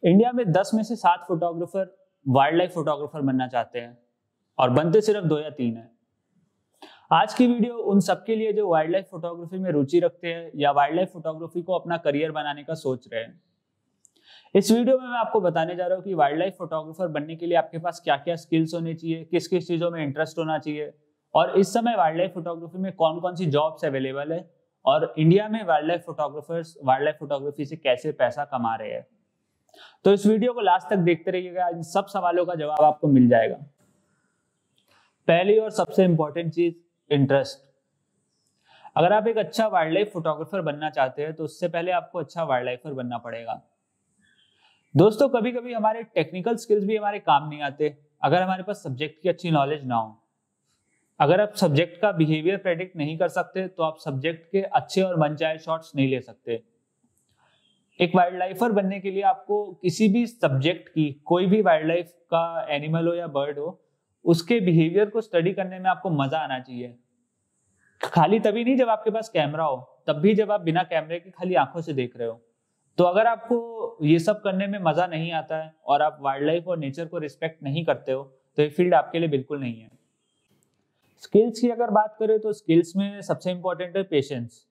India में 10 में से 7 फोटोग्राफर वाइल्ड लाइफ फोटोग्राफर बनना चाहते हैं और बनते सिर्फ 2 या 3 हैं। आज की वीडियो उन सबके लिए जो वाइल्ड लाइफ फोटोग्राफी में रुचि रखते हैं या वाइल्ड लाइफ फोटोग्राफी को अपना करियर बनाने का सोच रहे हैं। इस वीडियो में मैं आपको बताने जा रहा हूँ कि वाइल्ड लाइफ फोटोग्राफर बनने के लिए आपके पास क्या क्या स्किल्स होने चाहिए, किस किस चीज़ों में इंटरेस्ट होना चाहिए और इस समय वाइल्ड लाइफ फोटोग्राफी में कौन कौन सी जॉब्स अवेलेबल है और इंडिया में wild life photographers wild life photography से कैसे पैसा कमा रहे हैं। तो इस वीडियो को लास्ट तक देखते रहिएगा, इन सब सवालों का जवाब आपको मिल जाएगा। पहली और सबसे इंपॉर्टेंट चीज, इंटरेस्ट। अगर आप एक अच्छा वाइल्ड लाइफ फोटोग्राफर बनना चाहते हैं तो उससे पहले आपको अच्छा वाइल्ड लाइफर बनना पड़ेगा। दोस्तों, कभी कभी हमारे टेक्निकल स्किल्स भी हमारे काम नहीं आते अगर हमारे पास सब्जेक्ट की अच्छी नॉलेज ना हो। अगर आप सब्जेक्ट का बिहेवियर प्रेडिक्ट नहीं कर सकते तो आप सब्जेक्ट के अच्छे और मनचाहे शॉट्स नहीं ले सकते। एक वाइल्ड लाइफर बनने के लिए आपको किसी भी सब्जेक्ट की, कोई भी वाइल्ड लाइफ का एनिमल हो या बर्ड हो, उसके बिहेवियर को स्टडी करने में आपको मजा आना चाहिए। खाली तभी नहीं जब आपके पास कैमरा हो, तब भी जब आप बिना कैमरे के खाली आंखों से देख रहे हो। तो अगर आपको ये सब करने में मजा नहीं आता है और आप वाइल्ड लाइफ और नेचर को रिस्पेक्ट नहीं करते हो तो ये फील्ड आपके लिए बिल्कुल नहीं है। स्किल्स की अगर बात करें तो स्किल्स में सबसे इंपॉर्टेंट है पेशेंस।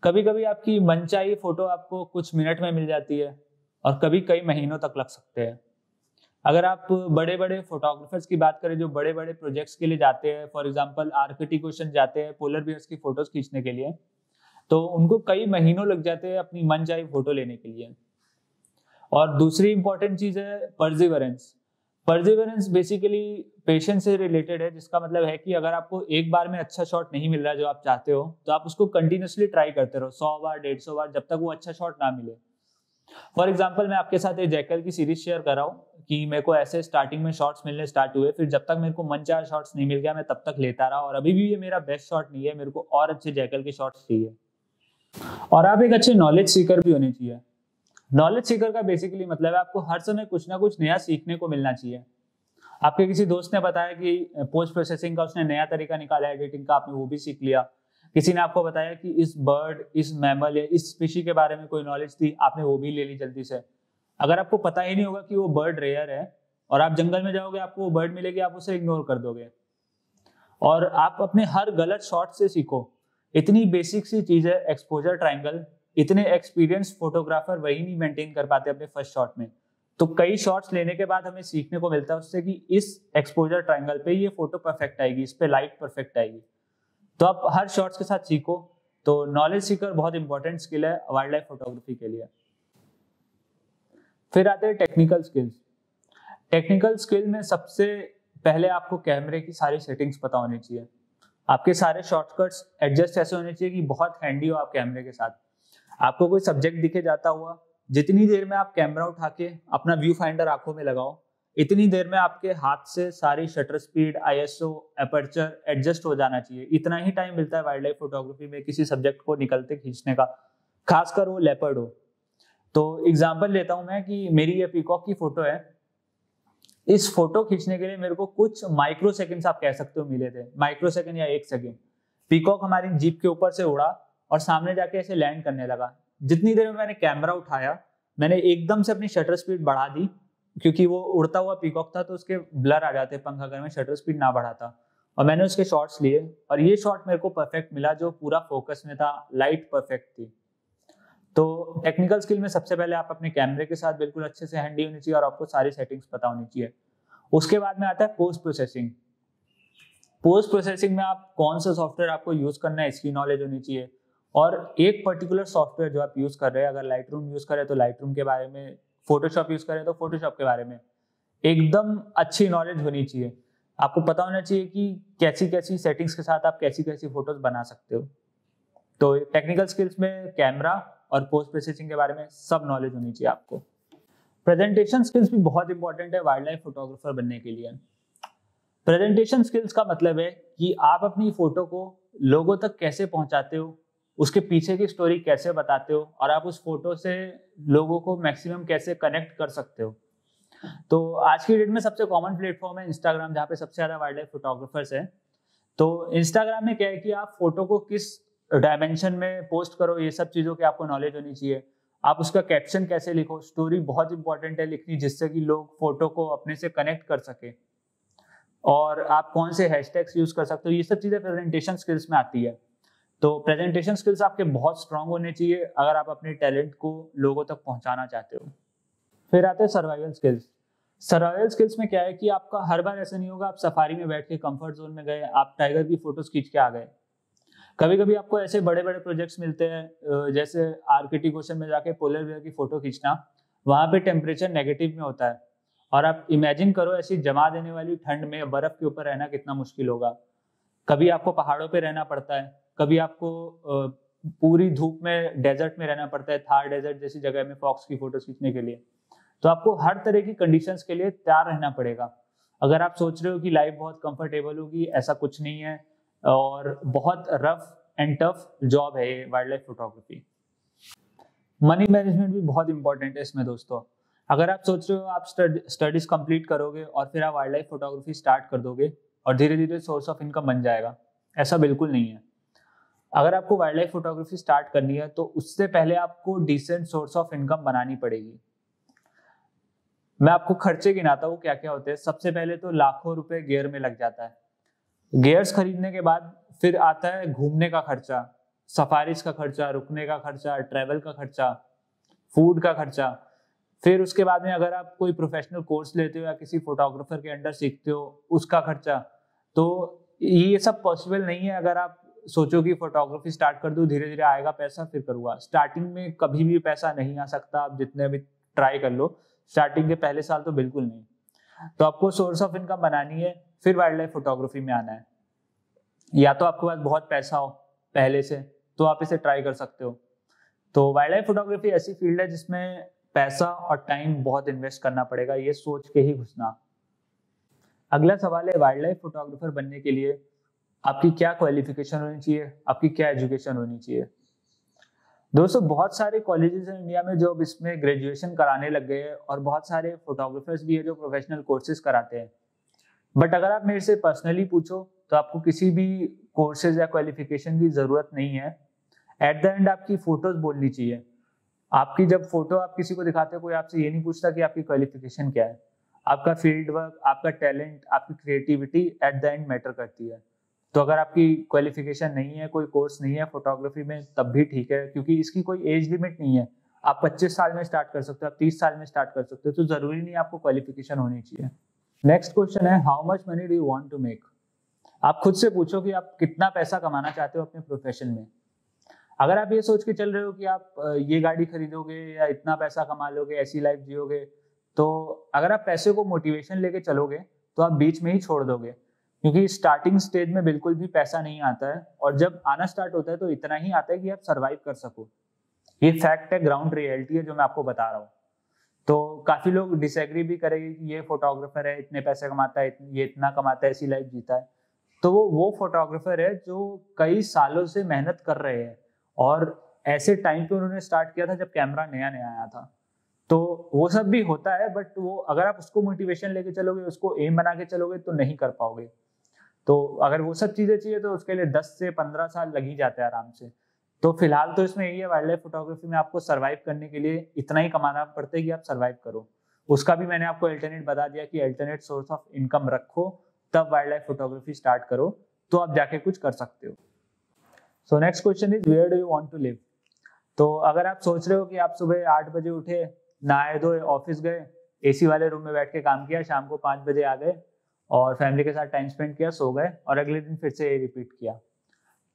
कभी कभी आपकी मनचाही फोटो आपको कुछ मिनट में मिल जाती है और कभी कई महीनों तक लग सकते हैं। अगर आप बड़े बड़े फोटोग्राफर्स की बात करें जो बड़े बड़े प्रोजेक्ट्स के लिए जाते हैं, फॉर एग्जांपल आर्कटिक ओशन जाते हैं पोलर बियर्स की फोटोज खींचने के लिए, तो उनको कई महीनों लग जाते हैं अपनी मनचाही फोटो लेने के लिए। और दूसरी इंपॉर्टेंट चीज है परसिवरेंस। परसिवरेंस बेसिकली पेशेंस से रिलेटेड है, जिसका मतलब है कि अगर आपको एक बार में अच्छा शॉट नहीं मिल रहा है जो आप चाहते हो तो आप उसको कंटिन्यूसली ट्राई करते रहो, 100 बार 150 बार, जब तक वो अच्छा शॉट ना मिले। फॉर एग्जाम्पल मैं आपके साथ एक जैकल की सीरीज शेयर कर रहा हूँ कि मेरे को ऐसे स्टार्टिंग में शॉट्स मिलने स्टार्ट हुए, फिर जब तक मेरे को मनचाहा शॉट्स नहीं मिल गया मैं तब तक लेता रहा और अभी भी ये मेरा बेस्ट शॉट नहीं है, मेरे को और अच्छे जैकल के शॉट्स चाहिए। और आप एक अच्छे नॉलेज सीकर भी होने चाहिए। नॉलेज सीकर का बेसिकली मतलब है आपको हर समय कुछ ना कुछ नया सीखने को मिलना चाहिए। आपके किसी दोस्त ने बताया कि पोस्ट प्रोसेसिंग का उसने नया तरीका निकाला एडिटिंग का, आपने वो भी सीख लिया। किसी ने आपको बताया कि इस बर्ड, इस मैमल या इस स्पीशी के बारे में कोई नॉलेज थी, आपने वो भी ले ली जल्दी से। अगर आपको पता ही नहीं होगा कि वो बर्ड रेयर है और आप जंगल में जाओगे आपको वो बर्ड मिलेगी, आप उसे इग्नोर कर दोगे। और आप अपने हर गलत शॉट से सीखो। इतनी बेसिक सी चीज है एक्सपोजर ट्रायंगल, इतने एक्सपीरियंस फोटोग्राफर वही नहीं मेंटेन कर पाते अपने फर्स्ट शॉट में। तो कई शॉट्स लेने के बाद हमें सीखने को मिलता है उससे कि इस एक्सपोजर ट्रायंगल पे ये फोटो परफेक्ट आएगी, इस पे लाइट परफेक्ट आएगी। तो आप हर शॉट्स के साथ सीखो। तो नॉलेज सीकर बहुत इंपॉर्टेंट स्किल है वाइल्ड लाइफ फोटोग्राफी के लिए। फिर आते हैं टेक्निकल स्किल्स। टेक्निकल स्किल में सबसे पहले आपको कैमरे की सारी सेटिंग्स पता होनी चाहिए। आपके सारे शॉर्टकट्स एडजस्ट ऐसे होने चाहिए कि बहुत हैंडी हो आप कैमरे के साथ। आपको कोई सब्जेक्ट दिखे जाता हुआ, जितनी देर में आप कैमरा उठा के अपना व्यू फाइंडर आंखों में लगाओ, इतनी देर में आपके हाथ से सारी shutter speed, ISO, aperture adjust हो जाना चाहिए। इतना ही टाइम मिलता है वाइल्ड लाइफ फोटोग्राफी में किसी सब्जेक्ट को निकलते खींचने का, खासकर वो लेपर्ड हो। तो एग्जांपल लेता हूं मैं कि मेरी ये पीकॉक की फोटो है। इस फोटो खींचने के लिए मेरे को कुछ माइक्रो सेकंड्स आप कह सकते हो मिले थे, माइक्रो सेकंड या 1 सेकंड। पीकॉक हमारी जीप के ऊपर से उड़ा और सामने जाके ऐसे लैंड करने लगा। जितनी देर में मैंने कैमरा उठाया, मैंने एकदम से अपनी शटर स्पीड बढ़ा दी, क्योंकि वो उड़ता हुआ पीकॉक था तो उसके ब्लर आ जाते पंख अगर मैं शटर स्पीड ना बढ़ाता। और मैंने उसके शॉट्स लिए और ये शॉट मेरे को परफेक्ट मिला जो पूरा फोकस में था, लाइट परफेक्ट थी। तो टेक्निकल स्किल में सबसे पहले आप अपने कैमरे के साथ बिल्कुल अच्छे से हैंडी होनी चाहिए और आपको सारी सेटिंग्स पता होनी चाहिए। उसके बाद में आता है पोस्ट प्रोसेसिंग। पोस्ट प्रोसेसिंग में आप कौन सा सॉफ्टवेयर आपको यूज करना है इसकी नॉलेज होनी चाहिए। और एक पर्टिकुलर सॉफ्टवेयर जो आप यूज कर रहे हैं, अगर लाइट रूम यूज करें तो लाइट रूम के बारे में, फोटोशॉप यूज करें तो फोटोशॉप के बारे में एकदम अच्छी नॉलेज होनी चाहिए। आपको पता होना चाहिए कि कैसी कैसी सेटिंग्स के साथ आप कैसी कैसी फोटोज बना सकते हो। तो टेक्निकल स्किल्स में कैमरा और पोस्ट प्रोसेसिंग के बारे में सब नॉलेज होनी चाहिए आपको। प्रेजेंटेशन स्किल्स भी बहुत इंपॉर्टेंट है वाइल्ड लाइफ फोटोग्राफर बनने के लिए। प्रेजेंटेशन स्किल्स का मतलब है कि आप अपनी फोटो को लोगों तक कैसे पहुंचाते हो, उसके पीछे की स्टोरी कैसे बताते हो और आप उस फोटो से लोगों को मैक्सिमम कैसे कनेक्ट कर सकते हो। तो आज की डेट में सबसे कॉमन प्लेटफॉर्म है इंस्टाग्राम, जहाँ पे सबसे ज्यादा वाइल्ड लाइफ फोटोग्राफर्स है। तो इंस्टाग्राम में क्या है कि आप फोटो को किस डायमेंशन में पोस्ट करो, ये सब चीजों की आपको नॉलेज होनी चाहिए। आप उसका कैप्शन कैसे लिखो, स्टोरी बहुत इंपॉर्टेंट है लिखनी, जिससे कि लोग फोटो को अपने से कनेक्ट कर सके, और आप कौन से हैशटैग्स यूज कर सकते हो, ये सब चीजें प्रेजेंटेशन स्किल्स में आती है। तो प्रेजेंटेशन स्किल्स आपके बहुत स्ट्रांग होने चाहिए अगर आप अपने टैलेंट को लोगों तक पहुंचाना चाहते हो। फिर आते हैं सर्वाइवल स्किल्स। सर्वाइवल स्किल्स में क्या है कि आपका हर बार ऐसा नहीं होगा आप सफारी में बैठ के कंफर्ट जोन में गए, आप टाइगर की फोटोज खींच के आ गए। कभी कभी आपको ऐसे बड़े बड़े प्रोजेक्ट्स मिलते हैं, जैसे आर्कटिक ओशन में जाके पोलर बेयर की फोटो खींचना, वहां पे टेम्परेचर नेगेटिव में होता है, और आप इमेजिन करो ऐसी जमा देने वाली ठंड में बर्फ के ऊपर रहना कितना मुश्किल होगा। कभी आपको पहाड़ों पे रहना पड़ता है, कभी आपको पूरी धूप में डेजर्ट में रहना पड़ता है, थार डेजर्ट जैसी जगह में फॉक्स की फोटोज खींचने के लिए। तो आपको हर तरह की कंडीशंस के लिए तैयार रहना पड़ेगा। अगर आप सोच रहे हो कि लाइफ बहुत कंफर्टेबल होगी, ऐसा कुछ नहीं है, और बहुत रफ एंड टफ जॉब है ये wild life photography. Money management भी बहुत इंपॉर्टेंट है इसमें दोस्तों। अगर आप सोच रहे हो आप स्टडीज कंप्लीट करोगे और फिर आप वाइल्ड लाइफ फोटोग्राफी स्टार्ट कर दोगे और धीरे धीरे सोर्स ऑफ इनकम बन जाएगा, ऐसा बिल्कुल नहीं है। अगर आपको वाइल्ड लाइफ फोटोग्राफी स्टार्ट करनी है तो उससे पहले आपको डिसेंट सोर्स ऑफ इनकम बनानी पड़ेगी। मैं आपको खर्चे गिनाता हूँ क्या क्या होते हैं। सबसे पहले तो लाखों रुपए गियर में लग जाता है। गियर्स खरीदने के बाद फिर आता है घूमने का खर्चा, सफारीज का खर्चा, रुकने का खर्चा, ट्रैवल का खर्चा, फूड का खर्चा। फिर उसके बाद में अगर आप कोई प्रोफेशनल कोर्स लेते हो या किसी फोटोग्राफर के अंडर सीखते हो, उसका खर्चा। तो ये सब पॉसिबल नहीं है अगर आप सोचो कि फोटोग्राफी स्टार्ट कर दूं, धीरे धीरे आएगा पैसा फिर करूंगा। स्टार्टिंग में कभी भी पैसा नहीं आ सकता, आप जितने भी ट्राई कर लो, स्टार्टिंग के पहले साल तो बिल्कुल नहीं। तो आपको सोर्स ऑफ इनकम बनानी है, फिर वाइल्ड लाइफ फोटोग्राफी में आना है। या तो आपके पास बहुत पैसा हो पहले से तो आप इसे ट्राई कर सकते हो। तो वाइल्ड लाइफ फोटोग्राफी ऐसी फील्ड है जिसमें पैसा और टाइम बहुत इन्वेस्ट करना पड़ेगा, ये सोच के ही घुसना। अगला सवाल है, वाइल्ड लाइफ फोटोग्राफर बनने के लिए आपकी क्या क्वालिफिकेशन होनी चाहिए, आपकी क्या एजुकेशन होनी चाहिए। दोस्तों बहुत सारे कॉलेजेस हैं इंडिया में जो अब इसमें ग्रेजुएशन कराने लग गए हैं, और बहुत सारे फोटोग्राफर्स भी है जो प्रोफेशनल कोर्सेज कराते हैं। बट अगर आप मेरे से पर्सनली पूछो तो आपको किसी भी कोर्सेज या क्वालिफिकेशन की जरूरत नहीं है। एट द एंड आपकी फोटोज बोलनी चाहिए। आपकी जब फोटो आप किसी को दिखाते हो, कोई आपसे ये नहीं पूछता कि आपकी क्वालिफिकेशन क्या है। आपका फील्ड वर्क, आपका टैलेंट, आपकी creativity at the end matter करती है। तो अगर आपकी क्वालिफिकेशन नहीं है, कोई कोर्स नहीं है फोटोग्राफी में, तब भी ठीक है, क्योंकि इसकी कोई एज लिमिट नहीं है। आप 25 साल में स्टार्ट कर सकते हो, आप 30 साल में स्टार्ट कर सकते हो, तो जरूरी नहीं आपको क्वालिफिकेशन होनी चाहिए। नेक्स्ट क्वेश्चन है, how much money do you want to make. आप खुद से पूछो कि आप कितना पैसा कमाना चाहते हो अपने प्रोफेशन में। अगर आप ये सोच के चल रहे हो कि आप ये गाड़ी खरीदोगे या इतना पैसा कमा लोगे, ऐसी लाइफ जियोगे, तो अगर आप पैसे को मोटिवेशन लेके चलोगे तो आप बीच में ही छोड़ दोगे, क्योंकि स्टार्टिंग स्टेज में बिल्कुल भी पैसा नहीं आता है, और जब आना स्टार्ट होता है तो इतना ही आता है कि आप सर्वाइव कर सको। ये फैक्ट है, ग्राउंड रियलिटी है जो मैं आपको बता रहा हूँ। तो काफी लोग डिसएग्री भी करेंगे कि ये फोटोग्राफर है, इतने पैसे कमाता है, ये इतना कमाता है, ऐसी लाइफ जीता है। तो वो फोटोग्राफर है जो कई सालों से मेहनत कर रहे हैं, और ऐसे टाइम पे उन्होंने स्टार्ट किया था जब कैमरा नया नया आया था। तो वो सब भी होता है, बट वो अगर आप उसको मोटिवेशन लेके चलोगे, उसको एम बना के चलोगे तो नहीं कर पाओगे। तो अगर वो सब चीजें चाहिए तो उसके लिए 10 से 15 साल लग ही जाते हैं आराम से। तो फिलहाल तो इसमें यही है, वाइल्ड लाइफ फोटोग्राफी में आपको सर्वाइव करने के लिए इतना ही कमाना पड़ता है कि आप सर्वाइव करो। उसका भी मैंने आपको अल्टरनेट बता दिया कि अल्टरनेट सोर्स ऑफ इनकम रखो, तब वाइल्ड लाइफ फोटोग्राफी स्टार्ट करो, तो आप जाके कुछ कर सकते हो। So next question is, where do you want to live. तो अगर आप सोच रहे हो कि आप सुबह 8 बजे उठे, नहाए धोए, ऑफिस गए, एसी वाले रूम में बैठ के काम किया, शाम को 5 बजे आ गए और फैमिली के साथ टाइम स्पेंड किया, सो गए, और अगले दिन फिर से ये रिपीट किया,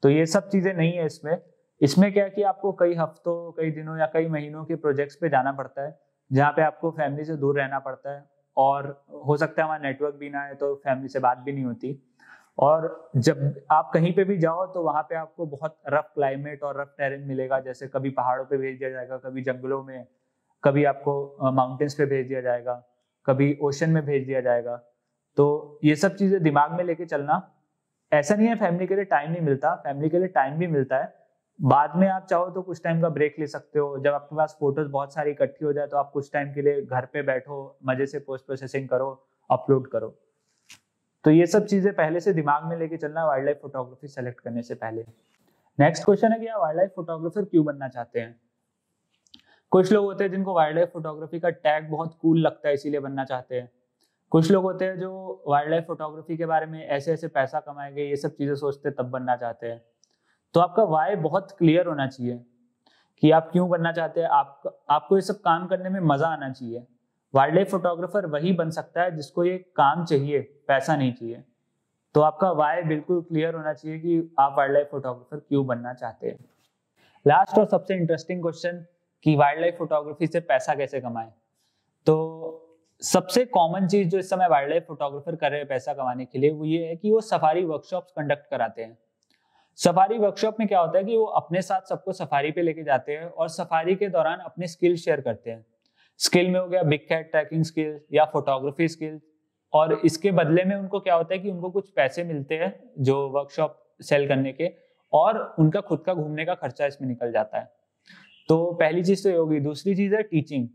तो ये सब चीजें नहीं है इसमें। इसमें क्या है कि आपको कई हफ्तों, कई दिनों या कई महीनों के प्रोजेक्ट्स पे जाना पड़ता है, जहाँ पे आपको फैमिली से दूर रहना पड़ता है, और हो सकता है वहाँ नेटवर्क भी ना है तो फैमिली से बात भी नहीं होती। और जब आप कहीं पे भी जाओ तो वहाँ पे आपको बहुत रफ क्लाइमेट और रफ टेरेन मिलेगा, जैसे कभी पहाड़ों पे भेज दिया जाएगा, कभी जंगलों में, कभी आपको माउंटेन्स पे भेज दिया जाएगा, कभी ओशन में भेज दिया जाएगा। तो ये सब चीजें दिमाग में लेके चलना। ऐसा नहीं है फैमिली के लिए टाइम नहीं मिलता, फैमिली के लिए टाइम भी मिलता है। बाद में आप चाहो तो कुछ टाइम का ब्रेक ले सकते हो, जब आपके पास फोटोज बहुत सारी इकट्ठी हो जाए तो आप कुछ टाइम के लिए घर पे बैठो, मजे से पोस्ट प्रोसेसिंग करो, अपलोड करो। तो ये सब चीजें पहले से दिमाग में लेके चलना वाइल्ड लाइफ फोटोग्राफी सेलेक्ट करने से पहले। नेक्स्ट क्वेश्चन है कि आप वाइल्ड लाइफ फोटोग्राफर क्यों बनना चाहते हैं। कुछ लोग होते हैं जिनको वाइल्ड लाइफ फोटोग्राफी का टैग बहुत कूल लगता है, इसीलिए बनना चाहते हैं। कुछ लोग होते हैं जो वाइल्ड लाइफ फोटोग्राफी के बारे में ऐसे ऐसे पैसा कमाएंगे, ये सब चीजें सोचते हैं, तब बनना चाहते हैं। तो आपका वाई बहुत क्लियर होना चाहिए कि आप क्यों बनना चाहते हैं। आपको ये सब काम करने में मजा आना चाहिए। वाइल्ड लाइफ फोटोग्राफर वही बन सकता है जिसको ये काम चाहिए, पैसा नहीं चाहिए। तो आपका वाई बिल्कुल क्लियर होना चाहिए कि आप वाइल्ड लाइफ फोटोग्राफर क्यों बनना चाहते हैं। लास्ट और सबसे इंटरेस्टिंग क्वेश्चन कि वाइल्ड लाइफ फोटोग्राफी से पैसा कैसे कमाएं। तो सबसे कॉमन चीज जो इस समय वाइल्ड लाइफ फोटोग्राफर कर रहे हैं पैसा कमाने के लिए, वो ये है कि वो सफारी वर्कशॉप्स कंडक्ट कराते हैं। सफारी वर्कशॉप में क्या होता है कि वो अपने साथ सबको सफारी पे लेके जाते हैं और सफारी के दौरान अपने स्किल शेयर करते हैं। स्किल में हो गया बिग कैट ट्रैकिंग स्किल या फोटोग्राफी स्किल, और इसके बदले में उनको क्या होता है कि उनको कुछ पैसे मिलते हैं जो वर्कशॉप सेल करने के, और उनका खुद का घूमने का खर्चा इसमें निकल जाता है। तो पहली चीज तो ये होगी। दूसरी चीज है टीचिंग।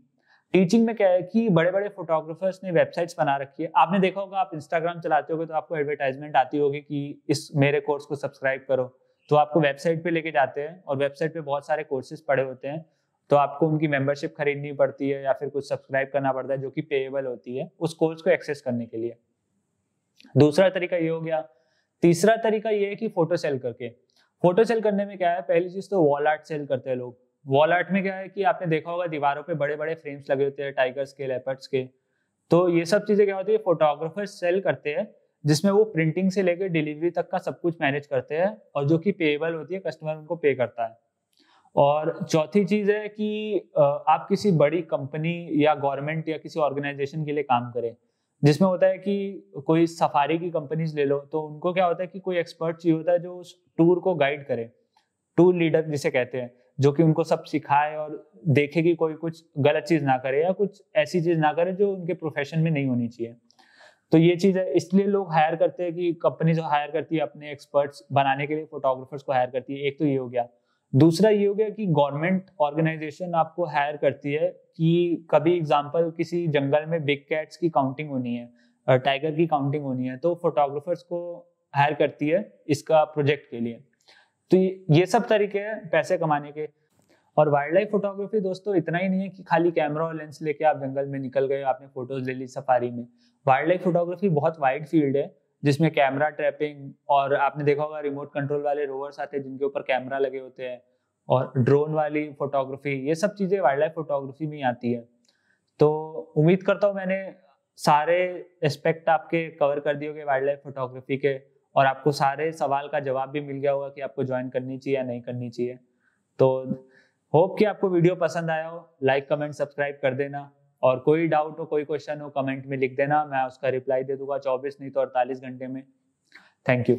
टीचिंग में क्या है कि बड़े बड़े फोटोग्राफर्स ने वेबसाइट्स बना रखी है। आपने देखा होगा, आप इंस्टाग्राम चलाते होगे तो आपको एडवर्टाइजमेंट आती होगी कि इस मेरे कोर्स को सब्सक्राइब करो। तो आपको वेबसाइट पे लेके जाते हैं और वेबसाइट पे बहुत सारे कोर्सेज पड़े होते हैं। तो आपको उनकी मेंबरशिप खरीदनी पड़ती है या फिर कुछ सब्सक्राइब करना पड़ता है जो कि पेएबल होती है उस कोर्स को एक्सेस करने के लिए। दूसरा तरीका ये हो गया। तीसरा तरीका ये है कि फोटो सेल करके। फोटो सेल करने में क्या है, पहली चीज तो वॉल आर्ट सेल करते हैं लोग। वॉल आर्ट में क्या है कि आपने देखा होगा दीवारों पे बड़े बड़े फ्रेम्स लगे होते हैं टाइगर्स के, लेपर्ड्स के। तो ये सब चीजें क्या होती है, फोटोग्राफर्स सेल करते हैं, जिसमें वो प्रिंटिंग से लेकर डिलीवरी तक का सब कुछ मैनेज करते हैं और जो कि पेएबल होती है, कस्टमर उनको पे करता है। और चौथी चीज है कि आप किसी बड़ी कंपनी या गवर्नमेंट या किसी ऑर्गेनाइजेशन के लिए काम करें, जिसमें होता है कि कोई सफारी की कंपनीज ले लो, तो उनको क्या होता है कि कोई एक्सपर्ट चाहिए होता है जो उस टूर को गाइड करे, टूर लीडर जिसे कहते हैं, जो कि उनको सब सिखाए और देखे कि कोई कुछ गलत चीज ना करे या कुछ ऐसी चीज ना करे जो उनके प्रोफेशन में नहीं होनी चाहिए। तो ये चीज है, इसलिए लोग हायर करते हैं कि कंपनी जो हायर करती है अपने एक्सपर्ट्स बनाने के लिए फोटोग्राफर्स को हायर करती है। एक तो ये हो गया। दूसरा ये हो गया कि गवर्नमेंट ऑर्गेनाइजेशन आपको हायर करती है कि कभी एग्जांपल किसी जंगल में बिग कैट्स की काउंटिंग होनी है, टाइगर की काउंटिंग होनी है, तो फोटोग्राफर्स को हायर करती है इसका प्रोजेक्ट के लिए। तो ये सब तरीके हैं पैसे कमाने के। और वाइल्ड लाइफ फोटोग्राफी दोस्तों इतना ही नहीं है कि खाली कैमरा और लेंस लेके आप जंगल में निकल गए, आपने फोटोज ले ली सफारी में। वाइल्ड लाइफ फोटोग्राफी बहुत वाइड फील्ड है, जिसमें कैमरा ट्रैपिंग, और आपने देखा होगा रिमोट कंट्रोल वाले रोवर्स आते हैं जिनके ऊपर कैमरा लगे होते हैं, और ड्रोन वाली फोटोग्राफी, ये सब चीजें वाइल्ड लाइफ फोटोग्राफी में ही आती है। तो उम्मीद करता हूँ मैंने सारे एस्पेक्ट आपके कवर कर दिए होंगे वाइल्ड लाइफ फोटोग्राफी के, और आपको सारे सवाल का जवाब भी मिल गया होगा कि आपको ज्वाइन करनी चाहिए या नहीं करनी चाहिए। तो होप कि आपको वीडियो पसंद आया हो। लाइक कमेंट सब्सक्राइब कर देना, और कोई डाउट हो, कोई क्वेश्चन हो, कमेंट में लिख देना, मैं उसका रिप्लाई दे दूंगा 24 नहीं तो 48 घंटे में। Thank you.